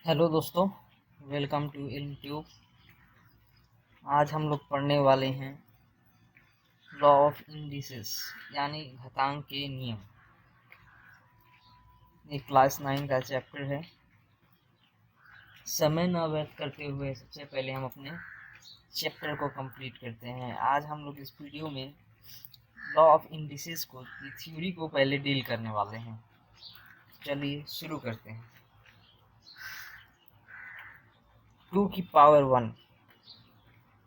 Hello दोस्तों, welcome to इल्म tube. आज हम लोग पढ़ने वाले हैं लॉ ऑफ इंडिसेस यानी घातांक के नियम। ये क्लास 9 का चैप्टर है। समय न व्यर्थ करते हुए सबसे पहले हम अपने चैप्टर को कंप्लीट करते हैं। आज हम लोग इस वीडियो में लॉ ऑफ इंडिसेस को की थ्योरी को पहले डील करने वाले हैं। चलिए शुरू करते हैं। 2 की पावर 1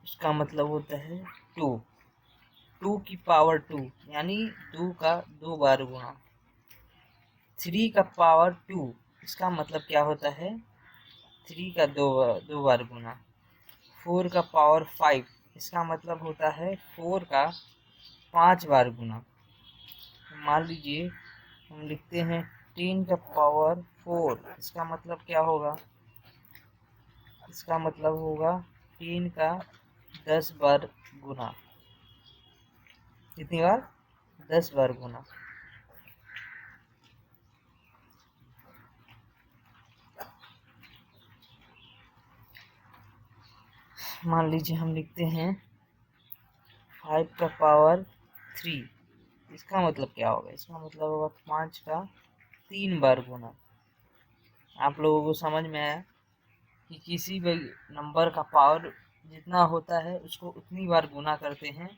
उसका मतलब होता है 2। 2 की पावर 2 यानी 2 का 2 बार गुणा। 3 का पावर 2 इसका मतलब क्या होता है 3 का दो बार गुना। 4 का पावर 5 इसका मतलब होता है 4 का 5 बार गुना। मान लीजिए हम लिखते हैं 10 का पावर 4 इसका मतलब क्या होगा, इसका मतलब होगा 10 का 10 बार गुना। कितनी बार? 10 बार गुना। मान लीजिए हम लिखते हैं 5 का पावर 3 इसका मतलब क्या होगा, इसका मतलब होगा 5 का 3 बार गुना। आप लोगों को समझ में आया कि किसी भी नंबर का पावर जितना होता है उसको उतनी बार गुना करते हैं,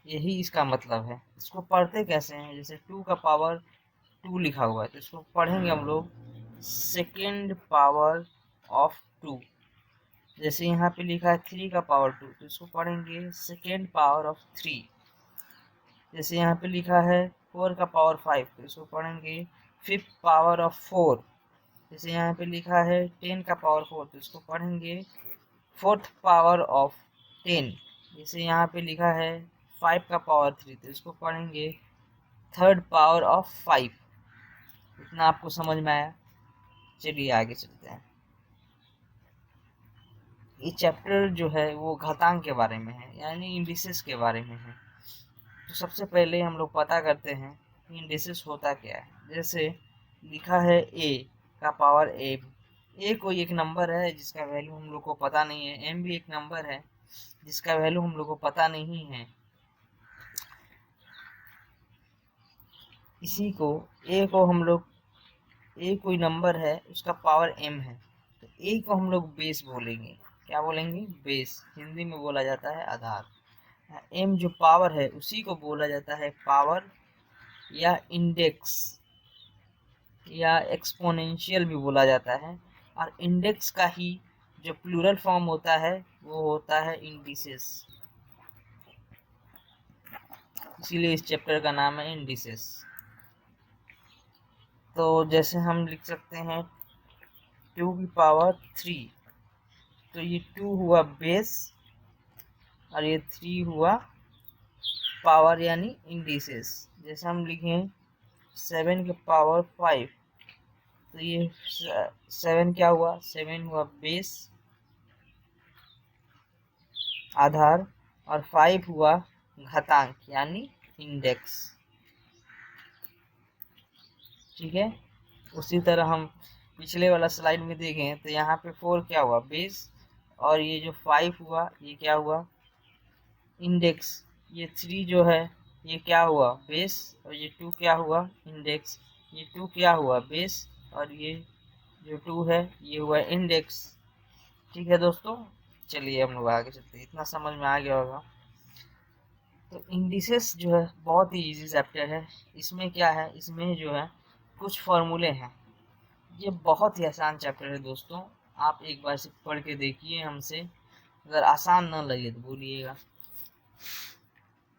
यही इसका मतलब है। इसको पढ़ते कैसे हैं, जैसे 2 का पावर 2 लिखा हुआ है तो इसको पढ़ेंगे हम लोग सेकेंड पावर ऑफ 2। जैसे यहाँ पे लिखा है 3 का पावर 2 तो इसको पढ़ेंगे सेकेंड पावर ऑफ 3। जैसे यहाँ पे लिखा है 4 का पावर 5 तो इसको पढ़ेंगे फिफ्थ पावर ऑफ 4। जैसे यहाँ पे लिखा है 10 का पावर 4 तो इसको पढ़ेंगे फोर्थ पावर ऑफ 10। जैसे यहाँ पे लिखा है 5 का पावर 3 तो इसको पढ़ेंगे थर्ड पावर ऑफ 5। इतना आपको समझ में आया? चलिए आगे चलते हैं। ये चैप्टर जो है वो घातांक के बारे में है यानी इंडिसेस के बारे में है। तो सबसे पहले हम लोग पता करते हैं कि इंडिसेस होता क्या है। जैसे लिखा है ए का पावर एम। ए कोई एक नंबर है जिसका वैल्यू हम लोग को पता नहीं है, एम भी एक नंबर है जिसका वैल्यू हम लोग को पता नहीं है। इसी को ए को हम लोग, ए कोई नंबर है उसका पावर एम है तो ए को हम लोग बेस बोलेंगे। क्या बोलेंगे? बेस। हिंदी में बोला जाता है आधार। एम जो पावर है उसी को बोला जाता है पावर या इंडेक्स या एक्सपोनेंशियल भी बोला जाता है। और इंडेक्स का ही जो प्लूरल फॉर्म होता है वो होता है इंडिसेस। इसीलिए इस चैप्टर का नाम है इंडिसेस। तो जैसे हम लिख सकते हैं 2 की पावर 3 तो ये 2 हुआ बेस और ये 3 हुआ पावर यानी इंडिसेस। जैसे हम लिखें 7 के पावर 5 तो ये 7 क्या हुआ, 7 हुआ बेस आधार और 5 हुआ घातांक यानी इंडेक्स। ठीक है। उसी तरह हम पिछले वाला स्लाइड में देखें तो यहाँ पे 4 क्या हुआ, बेस, और ये जो 5 हुआ ये क्या हुआ, इंडेक्स। ये 3 जो है ये क्या हुआ, बेस, और ये 2 क्या हुआ, इंडेक्स। ये 2 क्या हुआ, बेस, और ये जो 2 है ये हुआ इंडेक्स। ठीक है दोस्तों, चलिए हम लोग आगे चलते हैं। इतना समझ में आ गया होगा। तो इंडिसेस जो है बहुत ही इजी चैप्टर है। इसमें क्या है, इसमें जो है कुछ फॉर्मूले हैं। ये बहुत ही आसान चैप्टर है दोस्तों। आप एक बार से पढ़ के देखिए हमसे, अगर आसान ना लगे तो बोलिएगा।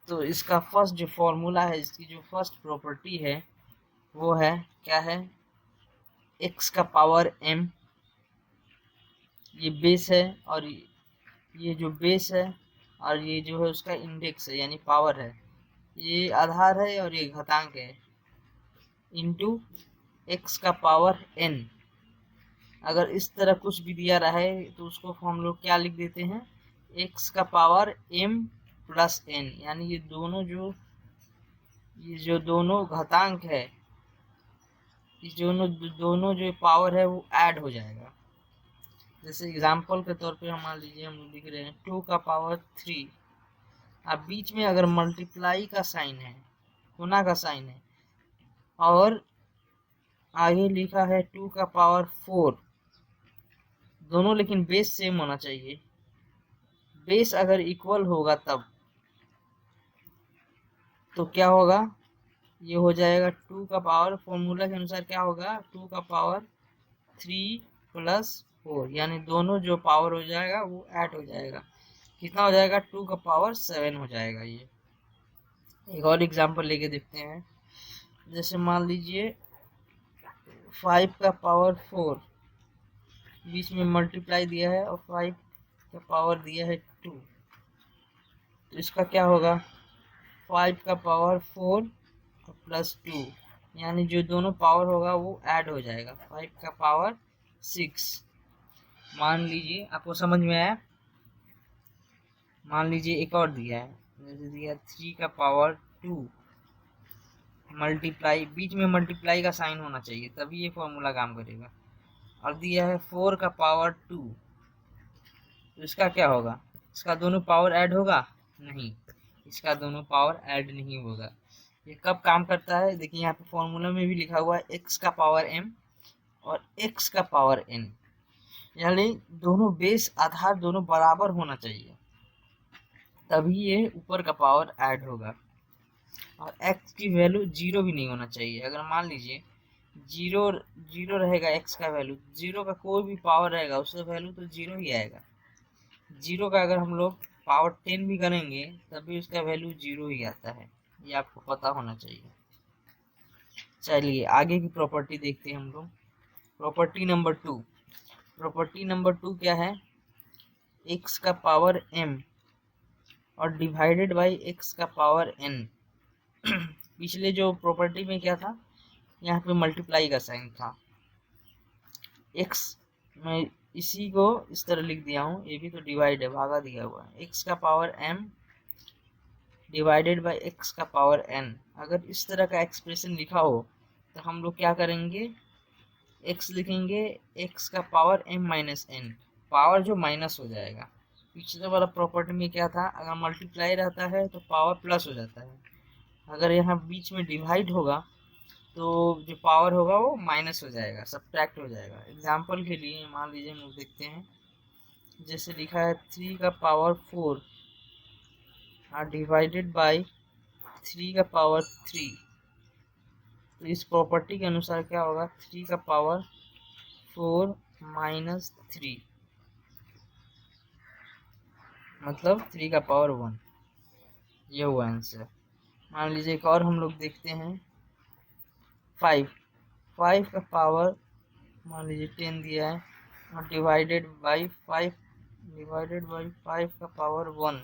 तो इसका फर्स्ट जो फॉर्मूला है, इसकी जो फर्स्ट प्रॉपर्टी है वो है क्या है, x का पावर m। ये बेस है और ये जो बेस है और ये जो है उसका इंडेक्स है यानी पावर है। ये आधार है और ये घातांक है, इंटू एक्स का पावर n। अगर इस तरह कुछ भी दिया रहा है तो उसको हम लोग क्या लिख देते हैं, x का पावर m प्लस n। यानी ये जो दोनों घातांक है इस दोनों जो पावर है वो ऐड हो जाएगा। जैसे एग्जाम्पल के तौर पे हम मान लीजिए हम लिख रहे हैं 2 का पावर 3। अब बीच में अगर मल्टीप्लाई का साइन है, गुना का साइन है, और आगे लिखा है 2 का पावर 4, दोनों लेकिन बेस सेम होना चाहिए। बेस अगर इक्वल होगा तब तो क्या होगा, ये हो जाएगा 2 का पावर, फॉर्मूला के अनुसार क्या होगा, 2 का पावर 3 प्लस 4, यानी दोनों जो पावर हो जाएगा वो ऐड हो जाएगा। कितना हो जाएगा, 2 का पावर 7 हो जाएगा। ये एक और एग्जांपल लेके देखते हैं। जैसे मान लीजिए 5 का पावर 4, बीच में मल्टीप्लाई दिया है और 5 का पावर दिया है 2, तो इसका क्या होगा, 5 का पावर 4 प्लस 2, यानी जो दोनों पावर होगा वो ऐड हो जाएगा, 5 का पावर 6। मान लीजिए आपको समझ में आया। मान लीजिए एक और दिया है, जैसे दिया 3 का पावर 2 मल्टीप्लाई, बीच में मल्टीप्लाई का साइन होना चाहिए तभी ये फॉर्मूला काम करेगा। और दिया है 4 का पावर 2, तो इसका क्या होगा, इसका दोनों पावर ऐड होगा, नहीं, इसका दोनों पावर ऐड नहीं होगा। ये कब काम करता है, देखिए यहाँ पे फॉर्मूला में भी लिखा हुआ है x का पावर m और x का पावर n, यानी दोनों बेस आधार दोनों बराबर होना चाहिए तभी ये ऊपर का पावर ऐड होगा। और x की वैल्यू 0 भी नहीं होना चाहिए। अगर मान लीजिए 0 रहेगा, x का वैल्यू 0 का कोई भी पावर रहेगा उसका वैल्यू तो 0 ही आएगा। 0 का अगर हम लोग पावर 10 भी करेंगे तभी उसका वैल्यू 0 ही आता है, ये आपको पता होना चाहिए। चलिए आगे की प्रॉपर्टी देखते हैं हम लोग। प्रॉपर्टी नंबर 2, प्रॉपर्टी नंबर 2 क्या है, x का पावर m और डिवाइडेड बाई x का पावर n। पिछले जो प्रॉपर्टी में क्या था, यहाँ पे मल्टीप्लाई का साइन था, x मैं इसी को इस तरह लिख दिया हूँ, ये भी तो डिवाइड है, भागा दिया हुआ है, x का power m divided by x का पावर n। अगर इस तरह का एक्सप्रेशन लिखा हो तो हम लोग क्या करेंगे, x लिखेंगे x का power m minus n, power जो माइनस हो जाएगा। पिछले वाला प्रॉपर्टी में क्या था, अगर मल्टीप्लाई रहता है तो पावर प्लस हो जाता है, अगर यहाँ बीच में डिवाइड होगा तो जो पावर होगा वो माइनस हो जाएगा, सब्ट्रैक्ट हो जाएगा। एग्जाम्पल के लिए मान लीजिए हम लोग देखते हैं, जैसे लिखा है 3 का पावर 4 और डिवाइडेड बाई 3 का पावर 3, तो इस प्रॉपर्टी के अनुसार क्या होगा, 3 का पावर 4 माइनस 3, मतलब 3 का पावर 1, ये हुआ आंसर। मान लीजिए एक और हम लोग देखते हैं, 5 का पावर मान लीजिए 10 दिया है और डिवाइडेड बाई 5 का पावर 1,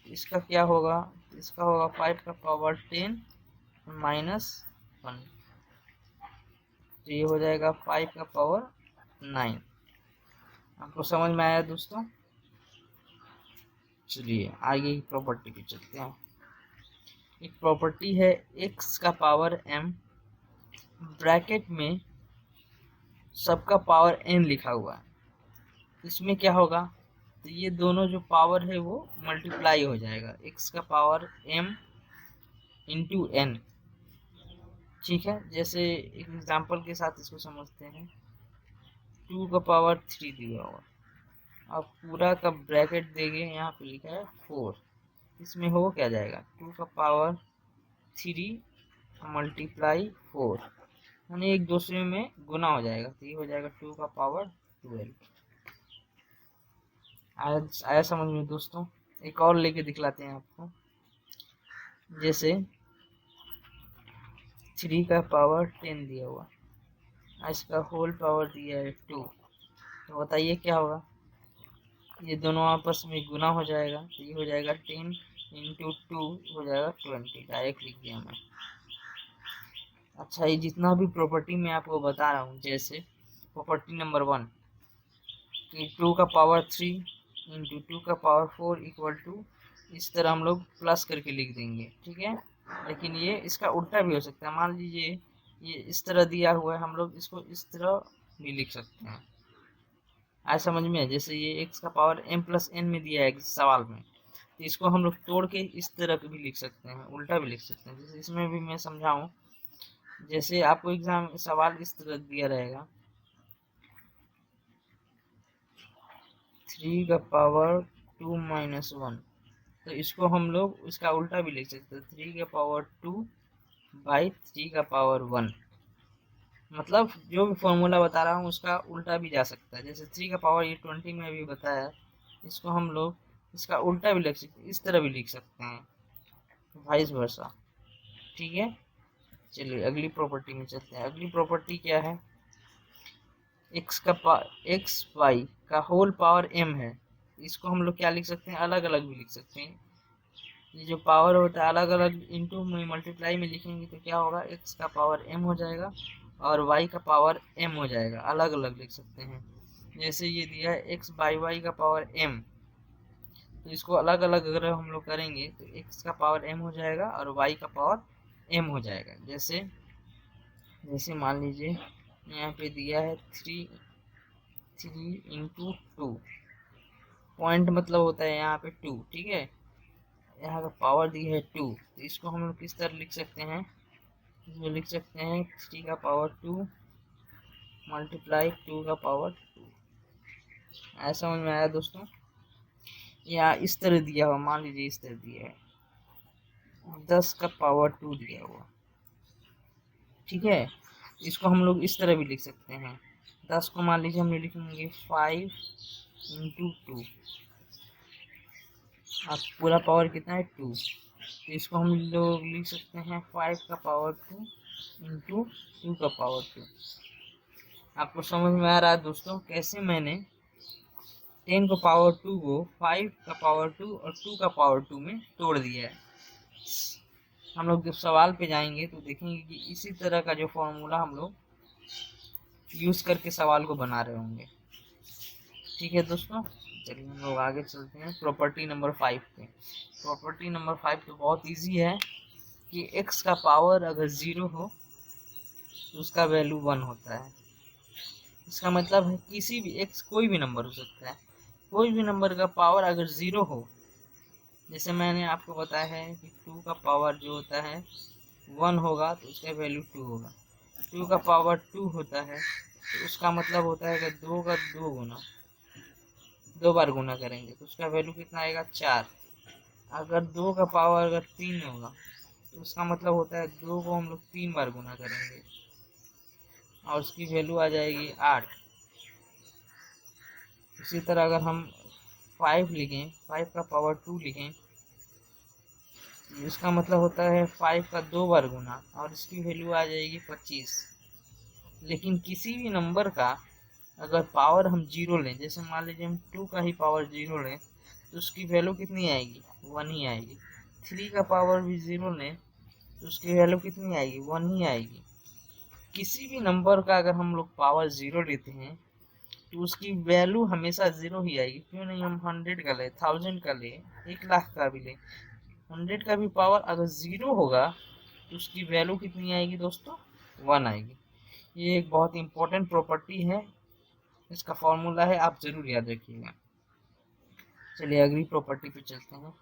इसका क्या होगा, इसका होगा 5 का पावर 10 माइनस 1, तो ये हो जाएगा 5 का पावर 9। आपको समझ में आया दोस्तों। चलिए आगे की प्रॉपर्टी पे चलते हैं। एक प्रॉपर्टी है x का पावर m, ब्रैकेट में सबका पावर n लिखा हुआ है, इसमें क्या होगा, तो ये दोनों जो पावर है वो मल्टीप्लाई हो जाएगा, x का पावर m इंटू n। ठीक है, जैसे एक एग्जांपल के साथ इसको समझते हैं, 2 का पावर 3 दिया हुआ, अब पूरा का ब्रैकेट देंगे, यहाँ पे लिखा है 4, इसमें हो क्या जाएगा, 2 का पावर 3 मल्टीप्लाई 4, यानी एक दूसरे में गुना हो जाएगा, तो ये हो जाएगा 2 का पावर 12। आया समझ में दोस्तों। एक और लेके दिखलाते हैं आपको, जैसे 3 का पावर 10 दिया हुआ, इसका होल पावर दिया है 2, तो बताइए क्या होगा, ये दोनों आपस में गुना हो जाएगा, तो ये हो जाएगा 10 इंटू 2 हो जाएगा 20, डायरेक्ट लिख दिया मैं। अच्छा, ये जितना भी प्रॉपर्टी मैं आपको बता रहा हूँ, जैसे प्रॉपर्टी नंबर 1 कि 2 का पावर 3 इंटू 2 का पावर 4 इक्वल टू, इस तरह हम लोग प्लस करके लिख देंगे, ठीक है। लेकिन ये इसका उल्टा भी हो सकता है, मान लीजिए ये इस तरह दिया हुआ है, हम लोग इसको इस तरह भी लिख सकते हैं। आज समझ में है? जैसे ये x का पावर m+n में दिया है सवाल में, तो इसको हम लोग तोड़ के इस तरह भी लिख सकते हैं, उल्टा भी लिख सकते हैं। जैसे इसमें भी मैं समझाऊं, जैसे आपको एग्जाम सवाल इस तरह दिया रहेगा 3 का पावर 2 - 1, तो इसको हम लोग इसका उल्टा भी लिख सकते हैं 3 का पावर 2/3 का पावर 1। मतलब जो भी फॉर्मूला बता रहा हूँ उसका उल्टा भी जा सकता है। जैसे 3 का पावर ये 20 में भी बताया, इसको हम लोग इसका उल्टा भी लिख सकते हैं, इस तरह भी लिख सकते हैं, वाइस वर्सा। ठीक है, चलिए अगली प्रॉपर्टी में चलते हैं। अगली प्रॉपर्टी क्या है? एक्स वाई का होल पावर m है, इसको हम लोग क्या लिख सकते हैं? अलग अलग भी लिख सकते हैं। ये जो पावर होता है अलग अलग इंटू में मल्टीप्लाई में लिखेंगे तो क्या होगा? x का पावर m हो जाएगा और y का पावर m हो जाएगा, अलग अलग लिख सकते हैं। जैसे ये दिया है x बाई वाई का पावर m, तो इसको अलग अलग अगर हम लोग करेंगे तो x का पावर m हो जाएगा और y का पावर m हो जाएगा। जैसे जैसे मान लीजिए यहाँ पे दिया है 3 इंटू 2, पॉइंट मतलब होता है यहाँ पे 2, ठीक है। यहाँ का पावर दी है 2, तो इसको हम लोग किस तरह लिख सकते हैं? इसमें लिख सकते हैं 3 का पावर 2 मल्टीप्लाई 2 का पावर 2। ऐसा समझ में आया दोस्तों? या इस तरह दिया हुआ, मान लीजिए इस तरह दिया है 10 का पावर 2 दिया हुआ, ठीक है। इसको हम लोग इस तरह भी लिख सकते हैं, 10 को मान लीजिए हम लिखेंगे 5 इंटू 2, अब पूरा पावर कितना है 2, तो इसको हम लोग लिख सकते हैं 5 का पावर 2 इंटू 2 का पावर 2। आपको समझ में आ रहा है दोस्तों कैसे मैंने 10 को पावर 2 को 5 का पावर 2 और 2 का पावर 2 में तोड़ दिया है। हम लोग जब सवाल पे जाएंगे तो देखेंगे कि इसी तरह का जो फॉर्मूला हम लोग यूज करके सवाल को बना रहे होंगे। ठीक है दोस्तों, चलिए हम लोग आगे चलते हैं प्रॉपर्टी नंबर 5 पे। प्रॉपर्टी नंबर 5 तो बहुत इजी है कि x का पावर अगर 0 हो तो उसका वैल्यू 1 होता है। इसका मतलब है किसी भी x कोई भी नंबर हो सकता है, कोई भी नंबर का पावर अगर 0 हो, जैसे मैंने आपको बताया है कि 2 का पावर जो होता है 1 होगा तो उसका वैल्यू 2 होगा। 2 का पावर 2 होता है तो उसका मतलब होता है कि 2 का 2 गुना, 2 बार गुना करेंगे तो उसका वैल्यू कितना आएगा? 4। अगर 2 का पावर अगर 3 होगा तो उसका मतलब होता है 2 को हम लोग 3 बार गुना करेंगे और उसकी वैल्यू आ जाएगी 8। इसी तरह अगर हम 5 लिखें, 5 का पावर 2 लिखें, इसका मतलब होता है 5 का 2 बार गुना और इसकी वैल्यू आ जाएगी 25। लेकिन किसी भी नंबर का अगर पावर हम 0 लें, जैसे मान लीजिए हम 2 का ही पावर 0 लें तो उसकी वैल्यू कितनी आएगी? 1 ही आएगी। 3 का पावर भी 0 लें तो उसकी वैल्यू कितनी आएगी? 1 ही आएगी। किसी भी नंबर का अगर हम लोग पावर 0 लेते हैं तो उसकी वैल्यू हमेशा 0 ही आएगी। क्यों नहीं हम 100 का ले, 1000 का ले, 1,00,000 का भी ले, 100 का भी पावर अगर 0 होगा तो उसकी वैल्यू कितनी आएगी दोस्तों? 1 आएगी। ये एक बहुत इंपॉर्टेंट प्रॉपर्टी है, इसका फॉर्मूला है, आप जरूर याद रखिएगा। चलिए अगली प्रॉपर्टी पे चलते हैं।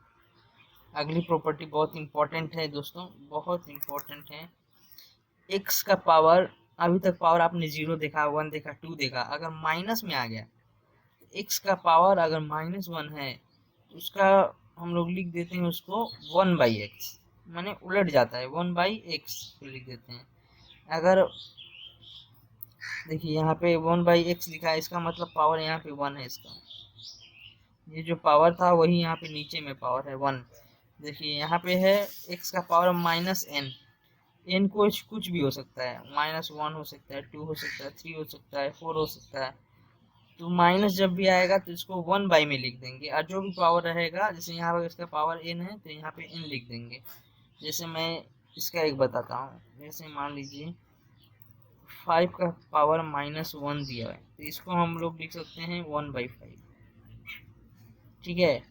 अगली प्रॉपर्टी बहुत इंपॉर्टेंट है दोस्तों, बहुत इंपॉर्टेंट है। एक्स का पावर, अभी तक पावर आपने 0 देखा, 1 देखा, 2 देखा, अगर माइनस में आ गया, एक्स का पावर अगर -1 है तो उसका हम लोग लिख देते हैं उसको 1/x, माने उलट जाता है, 1/x लिख देते हैं। अगर देखिए यहाँ पे 1/x लिखा है, इसका मतलब पावर यहाँ पे 1 है। इसका ये जो पावर था वही यहाँ पे नीचे में पावर है 1। देखिए यहाँ पे है x का पावर -n, n कुछ भी हो सकता है, -1 हो सकता है, 2 हो सकता है, 3 हो सकता है, 4 हो सकता है। तो माइनस जब भी आएगा तो इसको 1 में लिख देंगे और जो भी पावर रहेगा, जैसे यहाँ पर इसका पावर n है तो यहाँ पे n लिख देंगे। जैसे मैं इसका एक बताता हूँ, जैसे मान लीजिए 5 का पावर -1 दिया है तो इसको हम लोग लिख सकते हैं 1/5। ठीक है,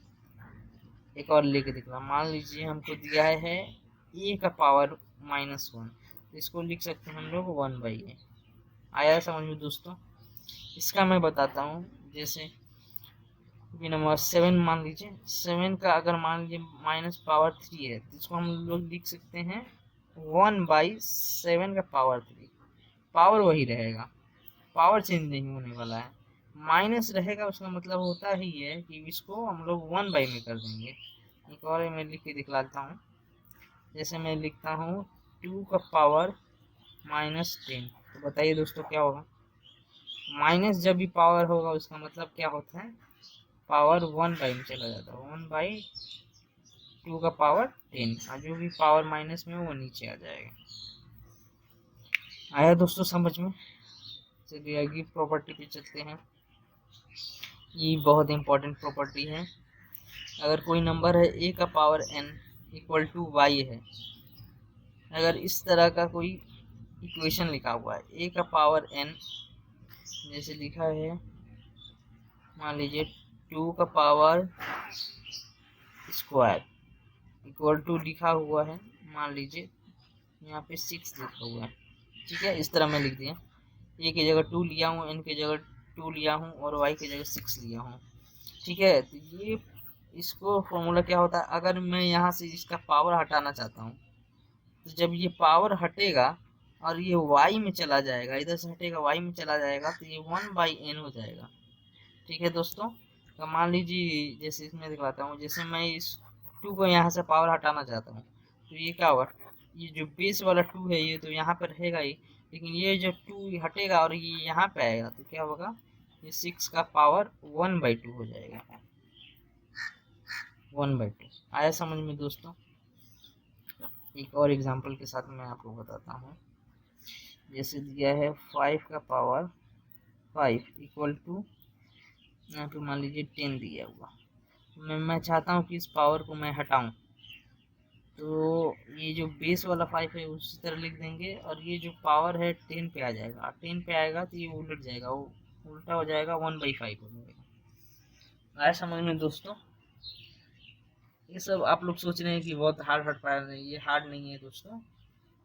एक और लेके दिख रहा, मान लीजिए हमको दिया है a का पावर -1, तो इसको लिख सकते हैं हम लोग 1/n। आया समझ में दोस्तों? इसका मैं बताता हूँ। जैसे नंबर 7 मान लीजिए, 7 का अगर मान लीजिए -3 है तो इसको हम लोग लिख सकते हैं 1/7 का पावर 3। पावर वही रहेगा, पावर चेंज नहीं होने वाला है। माइनस रहेगा उसका मतलब होता ही है कि इसको हम लोग 1/, में कर देंगे। एक और मैं लिख के दिखलाता हूँ। जैसे मैं लिखता हूँ 2 का पावर -10, तो बताइए दोस्तों क्या होगा? माइनस जब भी पावर होगा उसका मतलब क्या होता है? पावर 1/, में चला जाता है। 1/2 का पावर 10, और जो भी पावर माइनस में वो नीचे आ जाएगा। आया दोस्तों समझ में? चलिए अगली प्रॉपर्टी पे चलते हैं। ये बहुत इंपॉर्टेंट प्रॉपर्टी है। अगर कोई नंबर है a का power n equal to y है, अगर इस तरह का कोई इक्वेशन लिखा हुआ है a का पावर n, जैसे लिखा है मान लीजिए 2 का पावर स्क्वायर इक्वल टू लिखा हुआ है, मान लीजिए यहाँ पे 6 लिखा हुआ है। ठीक है, इस तरह मैं लिख दिया। a की जगह 2 लिया हूँ, n की जगह 2 लिया हूँ और y की जगह 6 लिया हूँ। ठीक है, तो ये इसको फॉर्मूला क्या होता है? अगर मैं यहाँ से इसका पावर हटाना चाहता हूँ तो जब ये पावर हटेगा और ये y में चला जाएगा, इधर से हटेगा y में चला जाएगा, तो ये 1/n हो जाएगा। ठीक है दोस्तों, तो मान लीजिए जैसे इसमें दिखलाता हूँ, जैसे मैं इस 2 को यहाँ से पावर हटाना चाहता हूँ तो ये क्या होगा? ये जो बेस वाला 2 है ये तो यहाँ पर रहेगा ही, लेकिन ये जो 2 हटेगा और ये यहाँ पे आएगा तो क्या होगा? ये 6 का पावर 1/2 हो जाएगा। 1/2 आया समझ में दोस्तों? एक और एग्जांपल के साथ मैं आपको बताता हूँ। जैसे दिया है 5 का पावर 5 इक्वल टू, यहाँ पे मान लीजिए 10 दिया हुआ। मैं चाहता हूँ कि इस पावर को मैं हटाऊं, तो ये जो बेस वाला 5 है उसी तरह लिख देंगे, और ये जो पावर है 10 पे आ जाएगा। 10 पे आएगा तो ये उलट जाएगा, वो उल्टा हो जाएगा, 1/5 हो जाएगा। आया समझ में दोस्तों? ये सब आप लोग सोच रहे हैं कि बहुत हार्ड पा रहे हैं, ये हार्ड नहीं है दोस्तों।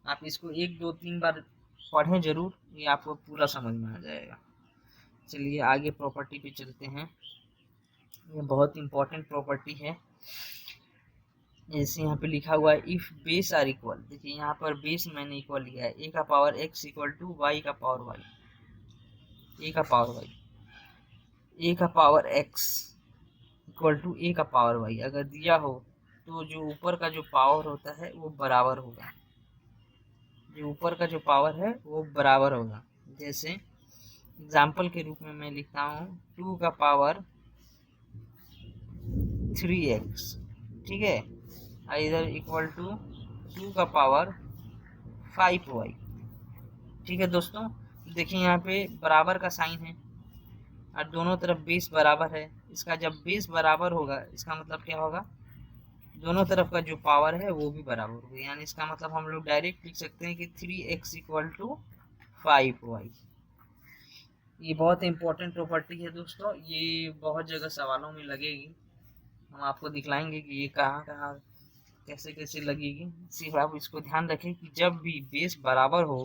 आप इसको 1 2 3 बार पढ़ें जरूर, ये आपको पूरा समझ में आ जाएगा। चलिए आगे प्रॉपर्टी पे चलते हैं। ये बहुत इंपॉर्टेंट प्रॉपर्टी है। जैसे यहाँ पे लिखा हुआ है इफ बेस आर इक्वल, देखिए यहाँ पर बेस मैंने इक्वल लिया है, a का power x equal to y का पावर y, a का पावर y, a का power x equal to a का पावर y अगर दिया हो तो जो ऊपर का जो पावर होता है वो बराबर होगा, जो ऊपर का जो पावर है वो बराबर होगा। जैसे एग्जाम्पल के रूप में मैं लिखता हूँ 2 का पावर 3x, ठीक है, इधर इक्वल टू 2 का पावर 5y। ठीक है दोस्तों, देखिए यहाँ पे बराबर का साइन है और दोनों तरफ बेस बराबर है। इसका जब बेस बराबर होगा इसका मतलब क्या होगा? दोनों तरफ का जो पावर है वो भी बराबर होगा, यानी इसका मतलब हम लोग डायरेक्ट लिख सकते हैं कि 3x इक्वल टू 5y। ये बहुत इंपॉर्टेंट प्रॉपर्टी है दोस्तों, ये बहुत जगह सवालों में लगेगी। हम आपको दिखलाएंगे कि ये कहाँ कहाँ कैसे कैसे लगेगी। सिर्फ आप इसको ध्यान रखें कि जब भी बेस बराबर हो,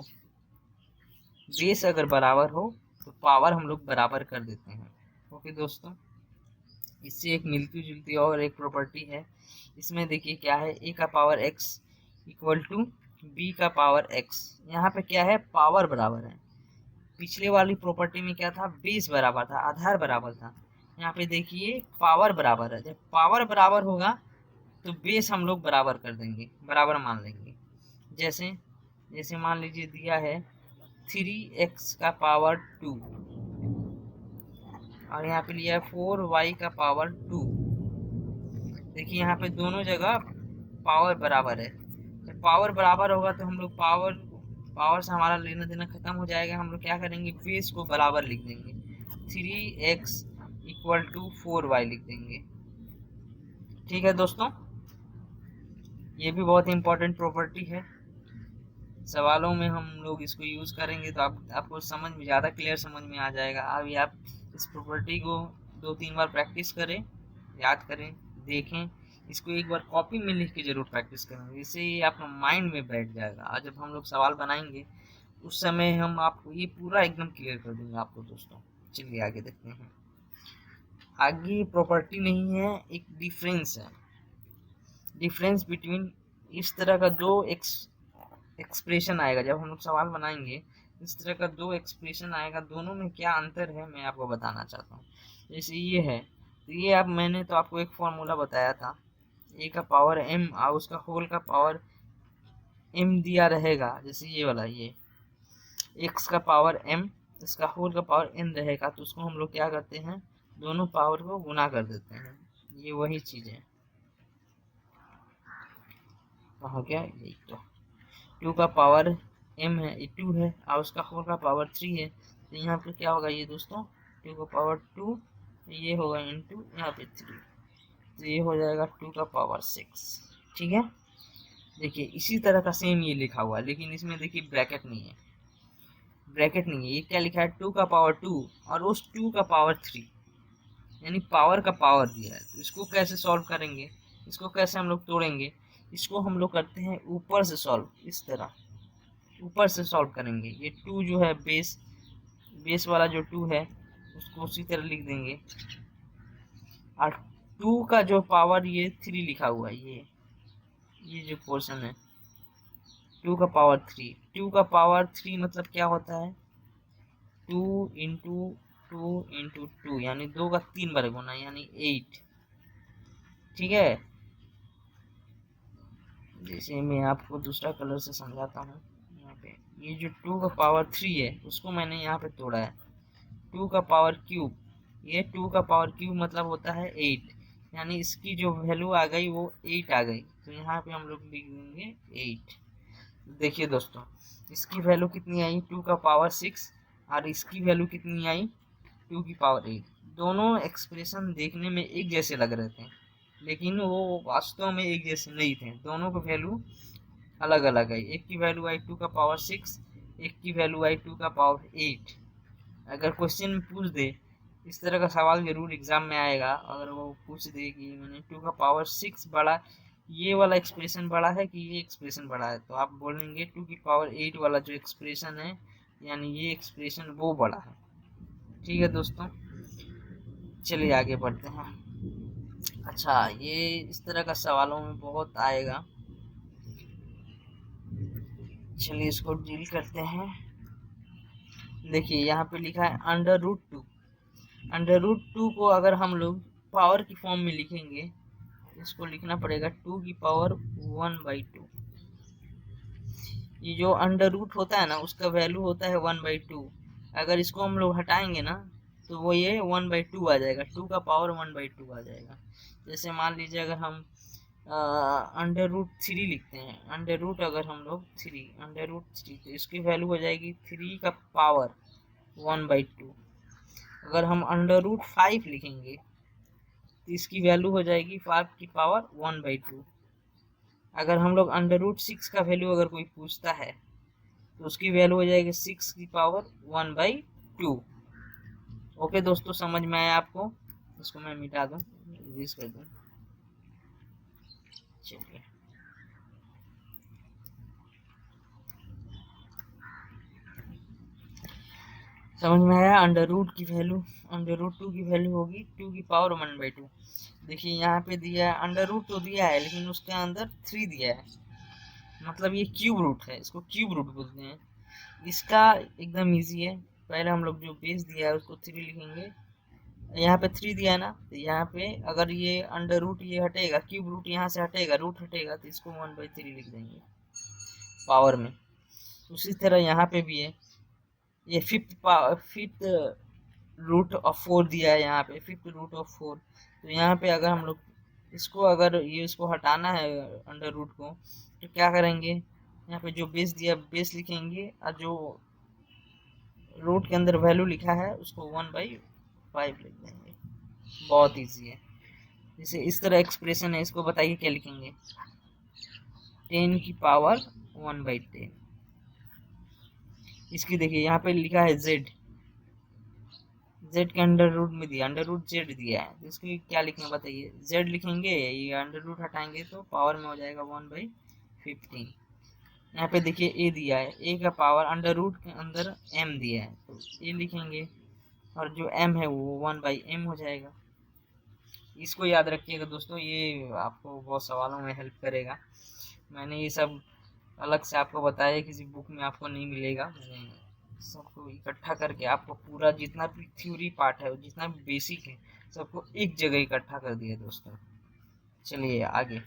बेस अगर बराबर हो तो पावर हम लोग बराबर कर देते हैं। ओके दोस्तों, इससे एक मिलती जुलती और एक प्रॉपर्टी है। इसमें देखिए क्या है, a का power x equal to b का पावर x। यहाँ पे क्या है? पावर बराबर है। पिछले वाली प्रॉपर्टी में क्या था? बेस बराबर था, आधार बराबर था। यहाँ पे देखिए पावर बराबर है। जब पावर बराबर होगा तो बेस हम लोग बराबर कर देंगे, बराबर मान लेंगे। जैसे जैसे मान लीजिए दिया है 3x का पावर 2 और यहाँ पे लिया है 4y का पावर 2। देखिए यहाँ पे दोनों जगह पावर बराबर है। जब पावर बराबर होगा तो हम लोग पावर से हमारा लेना देना खत्म हो जाएगा। हम लोग क्या करेंगे? बेस को बराबर लिख देंगे, 3x इक्वल टू 4y लिख देंगे। ठीक है दोस्तों, ये भी बहुत इंपॉर्टेंट प्रॉपर्टी है। सवालों में हम लोग इसको यूज़ करेंगे तो आपको समझ में ज़्यादा क्लियर समझ में आ जाएगा। अभी आप इस प्रॉपर्टी को 2 3 बार प्रैक्टिस करें, याद करें, देखें इसको एक बार कॉपी में लिख के जरूर प्रैक्टिस करेंगे, इससे ये आपका माइंड में बैठ जाएगा। और जब हम लोग सवाल बनाएंगे उस समय हम आपको ये पूरा एकदम क्लियर कर देंगे आपको दोस्तों। चलिए आगे देखते हैं। आगे प्रॉपर्टी नहीं है, एक डिफरेंस है। डिफरेंस बिटवीन इस तरह का दो एक्सप्रेशन आएगा जब हम लोग सवाल बनाएंगे, इस तरह का दो एक्सप्रेशन आएगा, दोनों में क्या अंतर है मैं आपको बताना चाहता हूँ। जैसे ये है, तो ये आप मैंने तो आपको एक फॉर्मूला बताया था, ए का पावर एम और उसका होल का पावर एम दिया रहेगा। जैसे ये वाला, ये एक्स का पावर एम, इसका होल का पावर एन रहेगा, तो उसको हम लोग क्या करते हैं, दोनों पावर को गुना कर देते हैं। ये वही चीज है, हो गया यही। तो 2 का पावर m है, ये 2 है और उसका होल का पावर 3 है, तो यहाँ पे क्या होगा ये दोस्तों, 2 का पावर 2, ये होगा इंटू यहाँ पे 3, तो ये हो जाएगा 2 का पावर 6। ठीक है, देखिए इसी तरह का सेम ये लिखा हुआ है, लेकिन इसमें देखिए ब्रैकेट नहीं है, ब्रैकेट नहीं है। ये क्या लिखा है, 2 का पावर 2 और उस 2 का पावर 3, यानी पावर का पावर दिया है। तो इसको कैसे सॉल्व करेंगे, इसको कैसे हम लोग तोड़ेंगे, इसको हम लोग करते हैं ऊपर से सॉल्व, इस तरह ऊपर से सॉल्व करेंगे। ये 2 जो है बेस वाला जो 2 है उसको उसी तरह लिख देंगे, और 2 का जो पावर ये 3 लिखा हुआ है, ये जो पोर्शन है 2 का पावर 3, 2 का पावर 3 मतलब क्या होता है, 2 इंटू 2 इंटू 2, यानी 2 का 3 बार गुना, यानी 8। ठीक है, जैसे मैं आपको दूसरा कलर से समझाता हूँ। यहाँ पे ये जो 2 का पावर 3 है उसको मैंने यहाँ पे तोड़ा है, 2 का पावर क्यूब, ये 2 का पावर क्यूब मतलब होता है 8, यानी इसकी जो वैल्यू आ गई वो 8 आ गई, तो यहाँ पे हम लोग लिख देंगे 8। देखिए दोस्तों, इसकी वैल्यू कितनी आई, 2 का पावर 6, और इसकी वैल्यू कितनी आई, 2 की पावर 8। दोनों एक्सप्रेशन देखने में एक जैसे लग रहे थे, लेकिन वो वास्तव में एक जैसे नहीं थे, दोनों की वैल्यू अलग अलग आई। एक की वैल्यू आई 2 का पावर 6, एक की वैल्यू आई 2 का पावर 8। अगर क्वेश्चन में पूछ दे, इस तरह का सवाल जरूर एग्जाम में आएगा, अगर वो पूछ दे कि मैंने 2 का पावर 6 बड़ा, ये वाला एक्सप्रेशन बड़ा है कि ये एक्सप्रेशन बड़ा है, तो आप बोलेंगे 2 की पावर 8 वाला जो एक्सप्रेशन है, यानी ये एक्सप्रेशन वो बड़ा है। ठीक है दोस्तों, चलिए आगे बढ़ते हैं। अच्छा, ये इस तरह का सवालों में बहुत आएगा, चलिए इसको डील करते हैं। देखिए यहाँ पे लिखा है अंडर रूट 2, अंडर रूट 2 को अगर हम लोग पावर की फॉर्म में लिखेंगे, इसको लिखना पड़ेगा 2 की पावर 1/2। ये जो अंडर रूट होता है ना, उसका वैल्यू होता है 1/2। अगर इसको हम लोग हटाएंगे ना, तो वो ये 1/2 आ जाएगा, 2 का पावर 1/2 आ जाएगा। जैसे मान लीजिए अगर हम अंडर रूट 3 लिखते हैं, अंडर रूट अगर हम लोग 3, अंडर रूट 3, तो इसकी वैल्यू हो जाएगी 3 का पावर 1/2। अगर हम अंडर रूट 5 लिखेंगे तो इसकी वैल्यू हो जाएगी 5 की पावर 1/2। अगर हम लोग अंडर रूट 6 का वैल्यू अगर कोई पूछता है तो उसकी वैल्यू हो जाएगी 6 की पावर 1/2। ओके दोस्तों, समझ में आया आपको? इसको मैं मिटा दूं, रिलीज कर दूं। चलिए, समझ में आया? अंडर रूट की वैल्यू, अंडर रूट 2 की वैल्यू होगी 2 की पावर 1/2। देखिए यहाँ पे दिया है, अंडर रूट तो दिया है लेकिन उसके अंदर 3 दिया है, मतलब ये क्यूब रूट है, इसको क्यूब रूट बोलते हैं। इसका एकदम इजी है, पहले हम लोग जो बेस दिया है उसको 3 लिखेंगे, यहाँ पे 3 दिया है ना, तो यहाँ पे अगर ये अंडर रूट ये हटेगा, क्यूब रूट यहाँ से हटेगा, रूट हटेगा, तो इसको 1/3 लिख देंगे पावर में। उसी तरह यहाँ पे भी है, ये फिफ्थ रूट ऑफ 4 दिया है, यहाँ पे फिफ्थ रूट ऑफ 4। तो यहाँ पे अगर हम लोग इसको अगर ये इसको हटाना है अंडर रूट को, तो क्या करेंगे, यहाँ पे जो बेस दिया बेस लिखेंगे, और जो रूट के अंदर वैल्यू लिखा है उसको 1/5 लिख देंगे। बहुत इजी है। जैसे इस तरह एक्सप्रेशन है, इसको बताइए क्या लिखेंगे, 10 की पावर 1/10। इसकी देखिए यहाँ पे लिखा है z, जेड के अंडर रूट में दिया, अंडर रूट जेड दिया है, तो इसके लिए क्या लिखना बताइए, जेड लिखेंगे, ये अंडर रूट हटाएंगे तो पावर में हो जाएगा 1/15। यहाँ पे देखिए ए दिया है, ए का पावर अंडर रूट के अंदर एम दिया है, तो ए लिखेंगे और जो एम है वो 1/m हो जाएगा। इसको याद रखिएगा दोस्तों, ये आपको बहुत सवालों में हेल्प करेगा। मैंने ये सब अलग से आपको बताया, किसी बुक में आपको नहीं मिलेगा। मैंने सबको इकट्ठा करके आपको पूरा जितना भी थ्योरी पार्ट है, जितना भी बेसिक है, सबको एक जगह इकट्ठा कर दिया दोस्तों। चलिए आगे,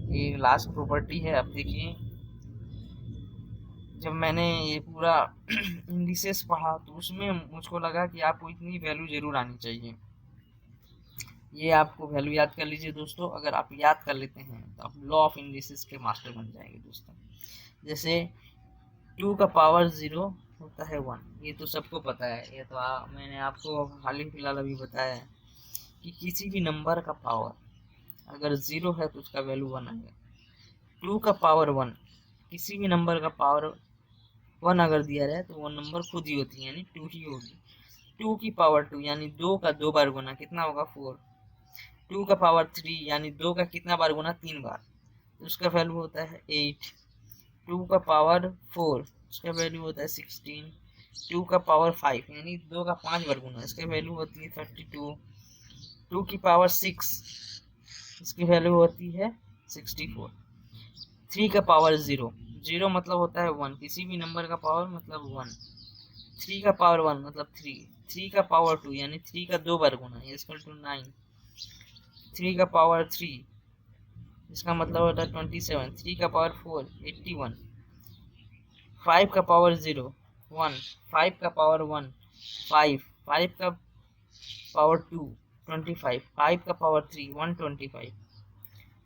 ये लास्ट प्रॉपर्टी है। अब देखिए, जब मैंने ये पूरा इंडिसेस पढ़ा तो उसमें मुझको लगा कि आपको इतनी वैल्यू जरूर आनी चाहिए। ये आपको वैल्यू याद कर लीजिए दोस्तों, अगर आप याद कर लेते हैं तो आप लॉ ऑफ इंडिसेस के मास्टर बन जाएंगे दोस्तों। जैसे 2 का पावर 0 होता है 1, ये तो सबको पता है, ये तो मैंने आपको हाल ही फिलहाल अभी बताया है कि किसी भी नंबर का पावर अगर 0 है तो उसका वैल्यू 1 आएगा। 2 का पावर 1, किसी भी नंबर का पावर 1 अगर दिया रहे तो वो नंबर खुद ही होती है, यानी 2 ही होगी। 2 की पावर 2 यानी 2 का 2 बार गुना कितना होगा 4। 2 का पावर 3 यानी 2 का कितना बार गुना 3 बार, तो उसका वैल्यू होता है 8। 2 का पावर 4, उसका वैल्यू होता है 16। 2 का पावर 5 यानी 2 का 5 बार गुना, इसकी वैल्यू होती है 32। 2 की पावर 6, इसकी वैल्यू होती है 64। 3 का पावर 0, 0 मतलब होता है 1, किसी भी नंबर का पावर मतलब 1। 3 का पावर 1 मतलब 3। 3 का पावर 2 यानी 3 का 2 बार गुना, इसका 9। 3 का पावर 3, इसका मतलब होता है 27। 3 का पावर 4 81। 5 का पावर 0 1। 5 का पावर 1 5। 5 का पावर 2 25। 5 का पावर 3 125।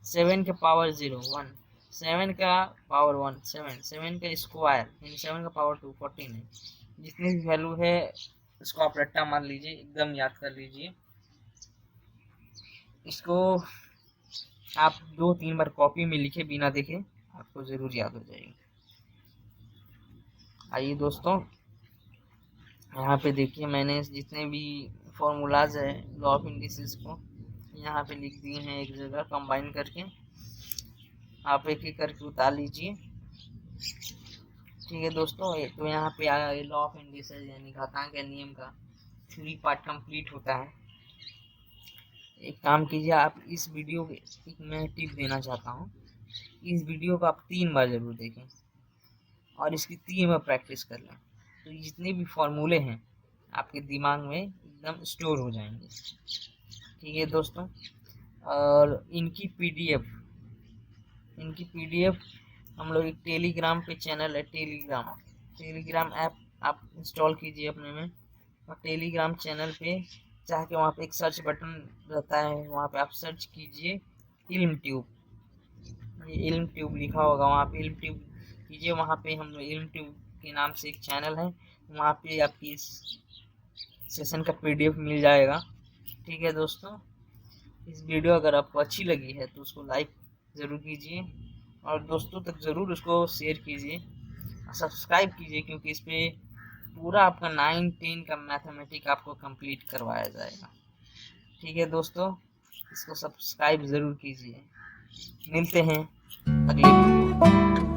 7 का पावर 0 1। 7 का पावर 1 7। 7 का स्क्वायर यानी 7 का पावर 2 49। जितनी भी वैल्यू है इसको आप रट्टा मान लीजिए, एकदम याद कर लीजिए। इसको आप 2-3 बार कॉपी में लिखे बिना देखे, आपको जरूर याद हो जाएगी। आइए दोस्तों, यहाँ पे देखिए मैंने जितने भी फॉर्मूलाज है लॉ ऑफ इंडिसेस को यहाँ पे लिख दिए हैं एक जगह कंबाइन करके, आप एक एक करके उतार लीजिए। ठीक है दोस्तों, तो यहाँ पे आया लॉ ऑफ इंडिसेस यानी घातांक के नियम का थ्योरी पार्ट कंप्लीट होता है। एक काम कीजिए, आप इस वीडियो के एक मैं टिप देना चाहता हूँ, इस वीडियो को आप 3 बार जरूर देखें और इसकी 3 बार प्रैक्टिस कर लें, तो जितने भी फॉर्मूले हैं आपके दिमाग में एकदम स्टोर हो जाएंगे। ठीक है दोस्तों, और इनकी पीडीएफ हम लोग एक टेलीग्राम पे चैनल है, टेलीग्राम ऐप आप इंस्टॉल कीजिए अपने में, और टेलीग्राम चैनल पे जाके वहाँ पे एक सर्च बटन रहता है, वहाँ पे आप सर्च कीजिए इल्म ट्यूब, ये इल्म ट्यूब लिखा होगा, वहाँ पे इल्म ट्यूब कीजिए। वहाँ पे हम लोग इल्म ट्यूब के नाम से एक चैनल है, वहाँ पे आपकी इस सेशन का पीडीएफ मिल जाएगा। ठीक है दोस्तों, इस वीडियो अगर आपको अच्छी लगी है तो उसको लाइक ज़रूर कीजिए और दोस्तों तक ज़रूर उसको शेयर कीजिए, सब्सक्राइब कीजिए, क्योंकि इस पर पूरा आपका 9-10 का मैथमेटिक आपको कंप्लीट करवाया जाएगा। ठीक है दोस्तों, इसको सब्सक्राइब ज़रूर कीजिए। मिलते हैं अगले वीडियो।